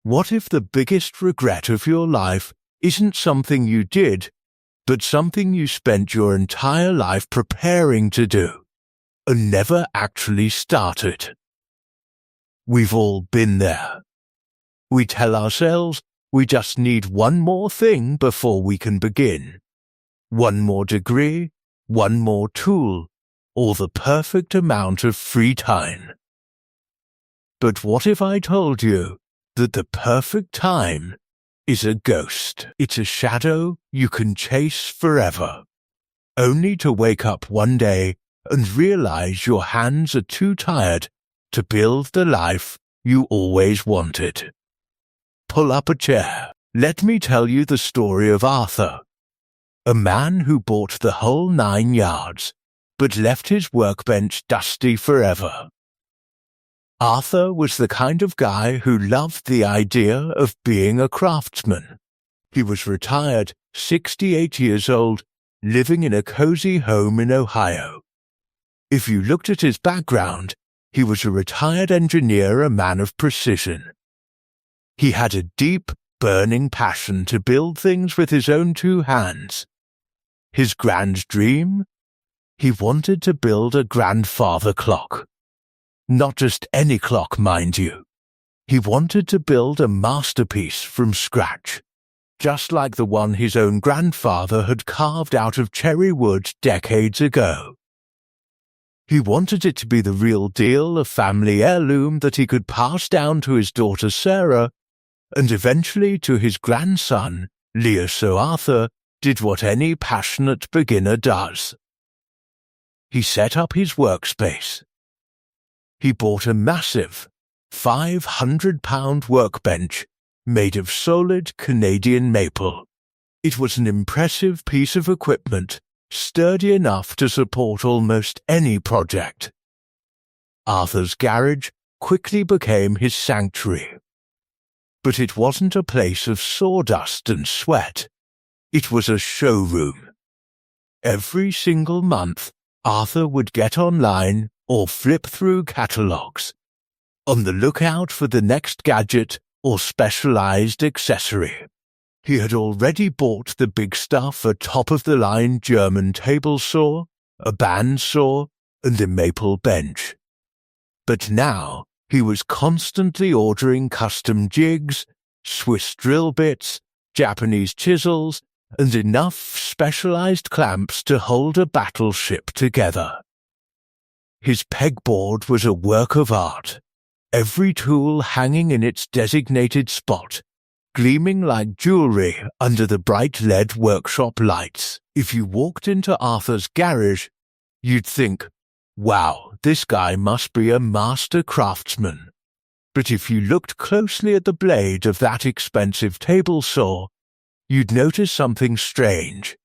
What if the biggest regret of your life isn't something you did, but something you spent your entire life preparing to do, and never actually started? We've all been there. We tell ourselves we just need one more thing before we can begin. One more degree, one more tool, or the perfect amount of free time. But what if I told you that the perfect time is a ghost? It's a shadow you can chase forever, only to wake up one day and realize your hands are too tired to build the life you always wanted. Pull up a chair. Let me tell you the story of Arthur, a man who bought the whole 9 yards, but left his workbench dusty forever. Arthur was the kind of guy who loved the idea of being a craftsman. He was retired, 68 years old, living in a cozy home in Ohio. If you looked at his background, he was a retired engineer, a man of precision. He had a deep, burning passion to build things with his own 2 hands. His grand dream? He wanted to build a grandfather clock. Not just any clock, mind you. He wanted to build a masterpiece from scratch, just like the one his own grandfather had carved out of cherry wood decades ago. He wanted it to be the real deal, a family heirloom that he could pass down to his daughter Sarah, and eventually to his grandson, Leo. So Arthur did what any passionate beginner does. He set up his workspace. He bought a massive, 500-pound workbench made of solid Canadian maple. It was an impressive piece of equipment, sturdy enough to support almost any project. Arthur's garage quickly became his sanctuary. But it wasn't a place of sawdust and sweat. It was a showroom. Every single month, Arthur would get online or flip through catalogs, on the lookout for the next gadget or specialized accessory. He had already bought the big stuff, a top-of-the-line German table saw, a band saw, and a maple bench. But now he was constantly ordering custom jigs, Swiss drill bits, Japanese chisels, and enough specialized clamps to hold a battleship together. His pegboard was a work of art, every tool hanging in its designated spot, gleaming like jewelry under the bright LED workshop lights. If you walked into Arthur's garage, you'd think, wow, this guy must be a master craftsman. But if you looked closely at the blade of that expensive table saw, you'd notice something strange.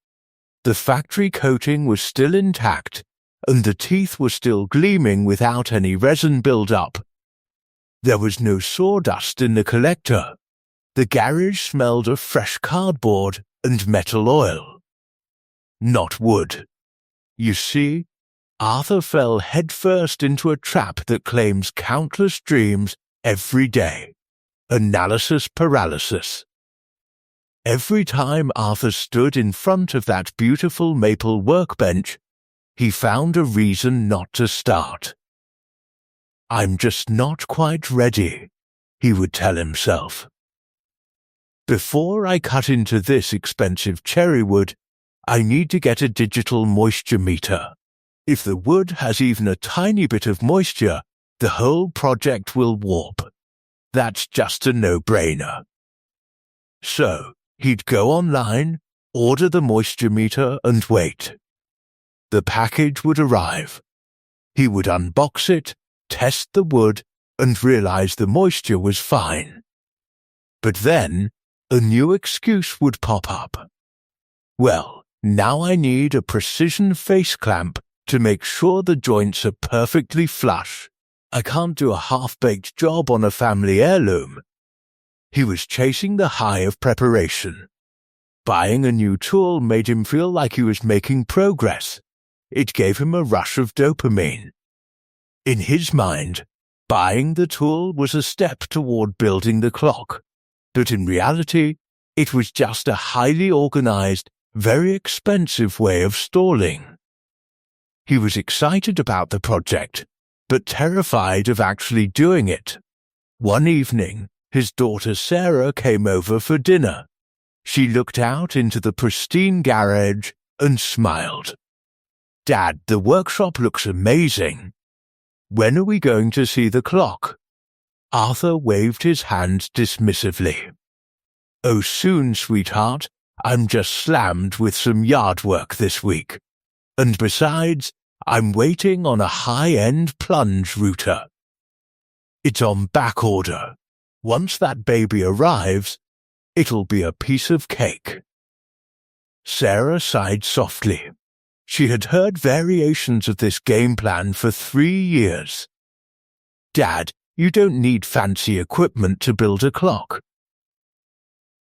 The factory coating was still intact, and the teeth were still gleaming without any resin build-up. There was no sawdust in the collector. The garage smelled of fresh cardboard and metal oil. Not wood. You see, Arthur fell headfirst into a trap that claims countless dreams every day. Analysis paralysis. Every time Arthur stood in front of that beautiful maple workbench, he found a reason not to start. I'm just not quite ready, he would tell himself. Before I cut into this expensive cherry wood, I need to get a digital moisture meter. If the wood has even a tiny bit of moisture, the whole project will warp. That's just a no-brainer. So, he'd go online, order the moisture meter, and wait. The package would arrive. He would unbox it, test the wood, and realize the moisture was fine. But then, a new excuse would pop up. Well, now I need a precision face clamp to make sure the joints are perfectly flush. I can't do a half-baked job on a family heirloom. He was chasing the high of preparation. Buying a new tool made him feel like he was making progress. It gave him a rush of dopamine. In his mind, Buying the tool was a step toward building the clock, but in reality, it was just a highly organized, very expensive way of stalling. He was excited about the project, but terrified of actually doing it. One evening, his daughter Sarah came over for dinner. She looked out into the pristine garage and smiled. "Dad, the workshop looks amazing. When are we going to see the clock?" Arthur waved his hand dismissively. "Oh, soon, sweetheart. I'm just slammed with some yard work this week. And besides, I'm waiting on a high-end plunge router. It's on back order. Once that baby arrives, it'll be a piece of cake." Sarah sighed softly. She had heard variations of this game plan for 3 years. "Dad, you don't need fancy equipment to build a clock."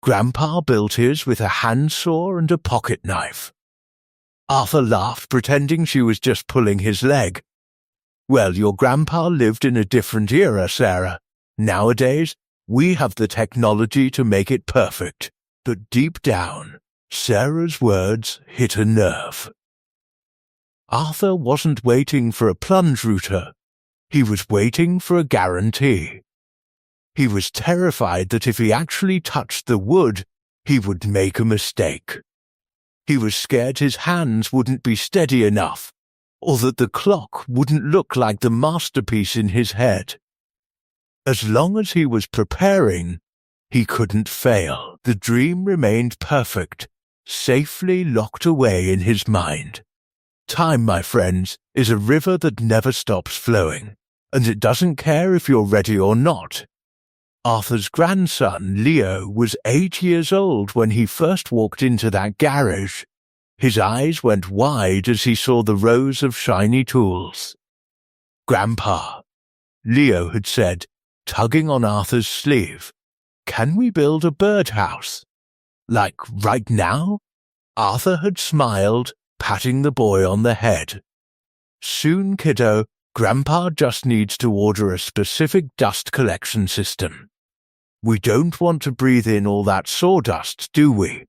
Grandpa built his with a handsaw and a pocket knife. Arthur laughed, pretending she was just pulling his leg. "Well, your grandpa lived in a different era, Sarah. Nowadays, we have the technology to make it perfect." But deep down, Sarah's words hit a nerve. Arthur wasn't waiting for a plunge router. He was waiting for a guarantee. He was terrified that if he actually touched the wood, he would make a mistake. He was scared his hands wouldn't be steady enough, or that the clock wouldn't look like the masterpiece in his head. As long as he was preparing, he couldn't fail. The dream remained perfect, safely locked away in his mind. Time, my friends, is a river that never stops flowing, and it doesn't care if you're ready or not. Arthur's grandson, Leo, was 8 years old when he first walked into that garage. His eyes went wide as he saw the rows of shiny tools. "Grandpa," Leo had said, tugging on Arthur's sleeve, "can we build a birdhouse?" "Like right now?" Arthur had smiled, patting the boy on the head. "Soon, kiddo. Grandpa just needs to order a specific dust collection system. We don't want to breathe in all that sawdust, do we?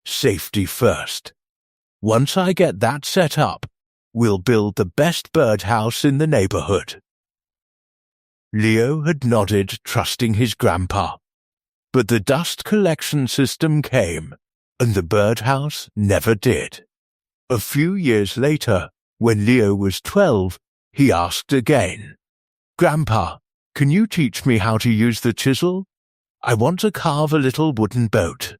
Safety first. Once I get that set up, we'll build the best birdhouse in the neighborhood." Leo had nodded, trusting his grandpa. But the dust collection system came, and the birdhouse never did. A few years later, when Leo was 12, he asked again, "Grandpa, can you teach me how to use the chisel? I want to carve a little wooden boat."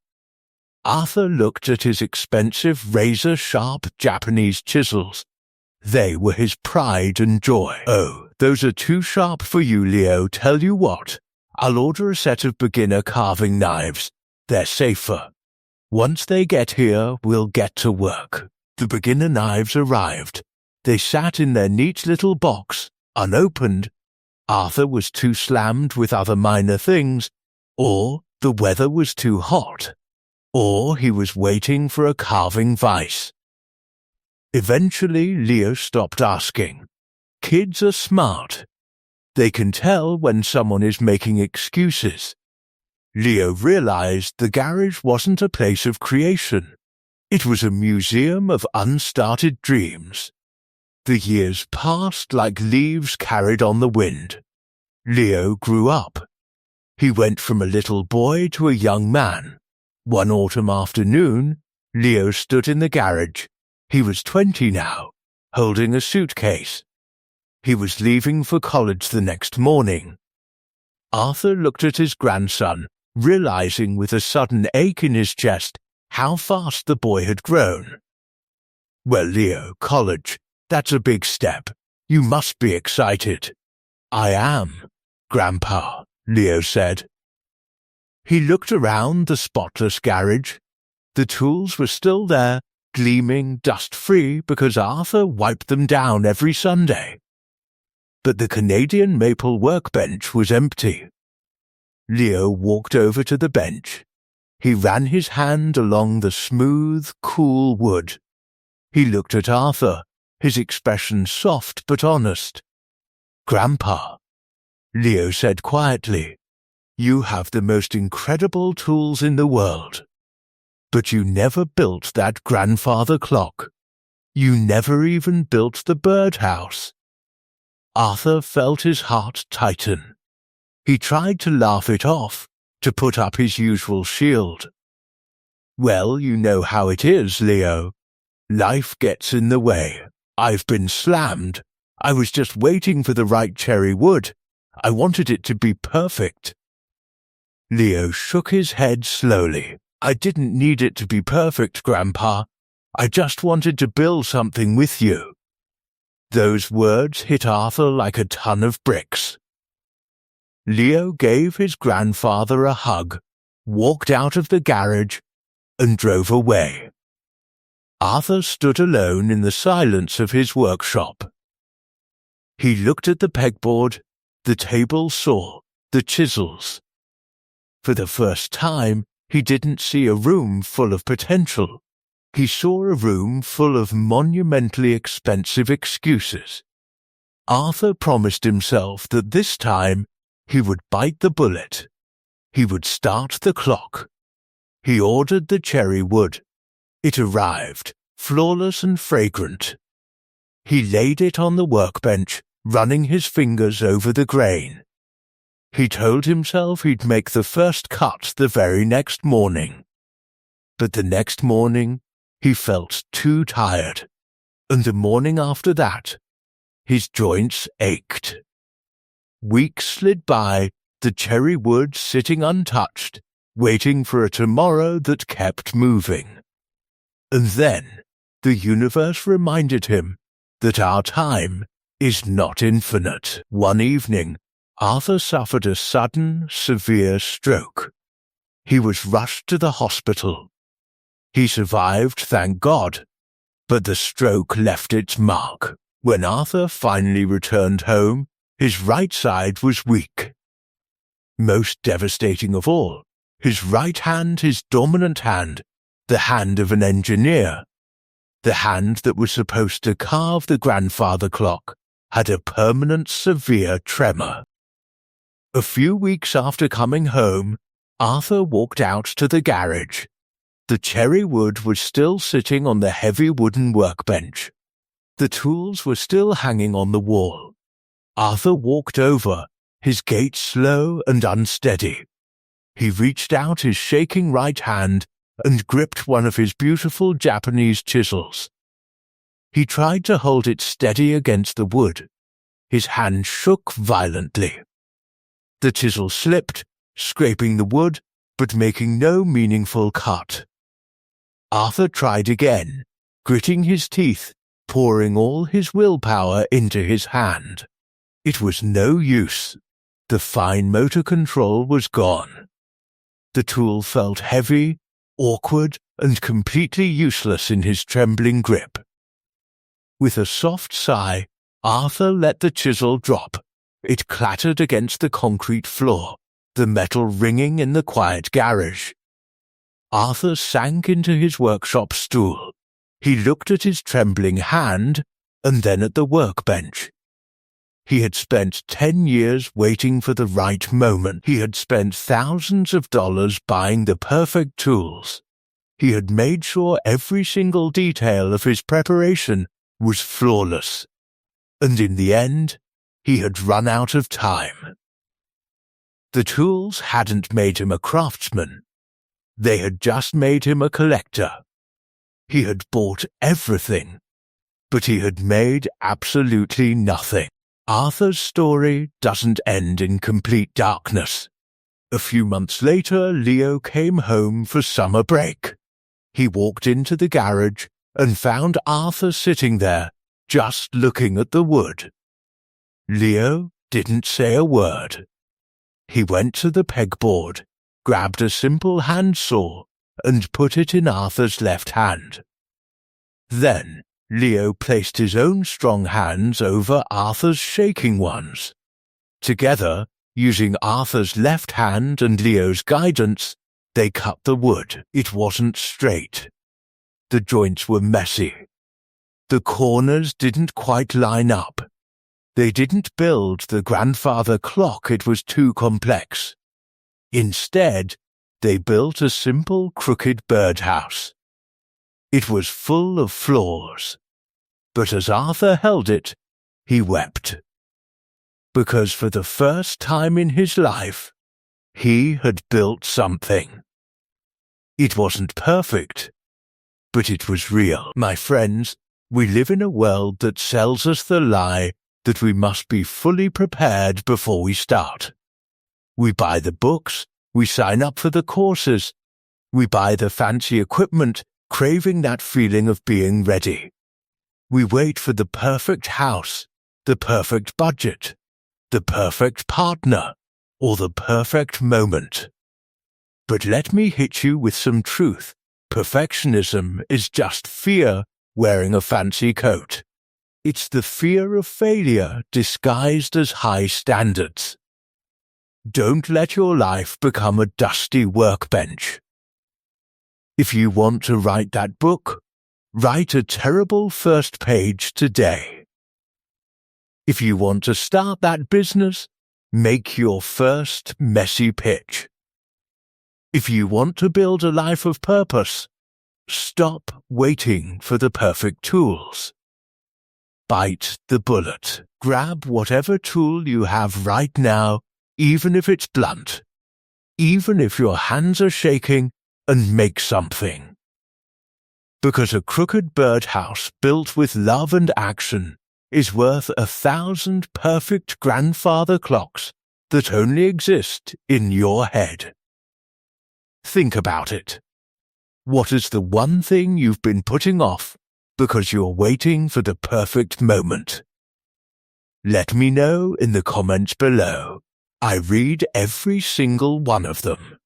Arthur looked at his expensive razor-sharp Japanese chisels. They were his pride and joy. "Oh, those are too sharp for you, Leo. Tell you what, I'll order a set of beginner carving knives. They're safer. Once they get here, we'll get to work." The beginner knives arrived. They sat in their neat little box, unopened. Arthur was too slammed with other minor things, or the weather was too hot, or he was waiting for a carving vise. Eventually, Leo stopped asking. Kids are smart. They can tell when someone is making excuses. Leo realized the garage wasn't a place of creation. It was a museum of unstarted dreams. The years passed like leaves carried on the wind. Leo grew up. He went from a little boy to a young man. One autumn afternoon, Leo stood in the garage. He was 20 now, holding a suitcase. He was leaving for college the next morning. Arthur looked at his grandson, realizing with a sudden ache in his chest how fast the boy had grown. "Well, Leo, college, that's a big step. You must be excited." "I am, Grandpa," Leo said. He looked around the spotless garage. The tools were still there, gleaming dust-free because Arthur wiped them down every Sunday. But the Canadian maple workbench was empty. Leo walked over to the bench. He ran his hand along the smooth, cool wood. He looked at Arthur, his expression soft but honest. "Grandpa, Leo said quietly. You have the most incredible tools in the world. But you never built that grandfather clock. You never even built the birdhouse. Arthur felt his heart tighten. He tried to laugh it off, to put up his usual shield. Well, you know how it is, Leo. Life gets in the way. I've been slammed. I was just waiting for the right cherry wood. I wanted it to be perfect. Leo shook his head slowly. I didn't need it to be perfect, Grandpa. I just wanted to build something with you. Those words hit Arthur like a ton of bricks. Leo gave his grandfather a hug, walked out of the garage, and drove away. Arthur stood alone in the silence of his workshop. He looked at the pegboard, the table saw, the chisels. For the first time, he didn't see a room full of potential. He saw a room full of monumentally expensive excuses. Arthur promised himself that this time he would bite the bullet. He would start the clock. He ordered the cherry wood. It arrived, flawless and fragrant. He laid it on the workbench, running his fingers over the grain. He told himself he'd make the first cut the very next morning. But the next morning, he felt too tired, and the morning after that, his joints ached. Weeks slid by, the cherry wood sitting untouched, waiting for a tomorrow that kept moving. And then, the universe reminded him that our time is not infinite. One evening, Arthur suffered a sudden, severe stroke. He was rushed to the hospital. He survived, thank God, but the stroke left its mark. When Arthur finally returned home, his right side was weak. Most devastating of all, his right hand, his dominant hand, the hand of an engineer, the hand that was supposed to carve the grandfather clock, had a permanent severe tremor. A few weeks after coming home, Arthur walked out to the garage. The cherry wood was still sitting on the heavy wooden workbench. The tools were still hanging on the wall. Arthur walked over, his gait slow and unsteady. He reached out his shaking right hand and gripped one of his beautiful Japanese chisels. He tried to hold it steady against the wood. His hand shook violently. The chisel slipped, scraping the wood, but making no meaningful cut. Arthur tried again, gritting his teeth, pouring all his willpower into his hand. It was no use. The fine motor control was gone. The tool felt heavy, awkward, and completely useless in his trembling grip. With a soft sigh, Arthur let the chisel drop. It clattered against the concrete floor, the metal ringing in the quiet garage. Arthur sank into his workshop stool. He looked at his trembling hand, and then at the workbench. He had spent 10 years waiting for the right moment. He had spent thousands of dollars buying the perfect tools. He had made sure every single detail of his preparation was flawless. And in the end, he had run out of time. The tools hadn't made him a craftsman. They had just made him a collector. He had bought everything, but he had made absolutely nothing. Arthur's story doesn't end in complete darkness. A few months later, Leo came home for summer break. He walked into the garage and found Arthur sitting there, just looking at the wood. Leo didn't say a word. He went to the pegboard, grabbed a simple handsaw, and put it in Arthur's left hand. Then Leo placed his own strong hands over Arthur's shaking ones. Together, using Arthur's left hand and Leo's guidance, they cut the wood. It wasn't straight. The joints were messy. The corners didn't quite line up. They didn't build the grandfather clock, it was too complex. Instead, they built a simple crooked birdhouse. It was full of flaws, but as Arthur held it, he wept. Because for the first time in his life, he had built something. It wasn't perfect, but it was real. My friends, we live in a world that sells us the lie that we must be fully prepared before we start. We buy the books, we sign up for the courses, we buy the fancy equipment, craving that feeling of being ready. We wait for the perfect house, the perfect budget, the perfect partner, or the perfect moment. But let me hit you with some truth. Perfectionism is just fear wearing a fancy coat. It's the fear of failure disguised as high standards. Don't let your life become a dusty workbench. If you want to write that book, write a terrible first page today. If you want to start that business, make your first messy pitch. If you want to build a life of purpose, stop waiting for the perfect tools. Bite the bullet. Grab whatever tool you have right now, even if it's blunt, even if your hands are shaking, and make something. Because a crooked birdhouse built with love and action is worth 1,000 perfect grandfather clocks that only exist in your head. Think about it. What is the one thing you've been putting off because you're waiting for the perfect moment? Let me know in the comments below. I read every single one of them.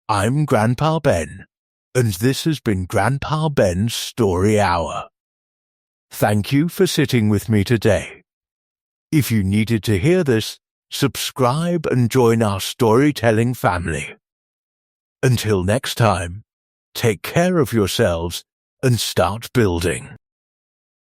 I'm Grandpa Ben, and this has been Grandpa Ben's Story Hour. Thank you for sitting with me today. If you needed to hear this, subscribe and join our storytelling family. Until next time, take care of yourselves and start building.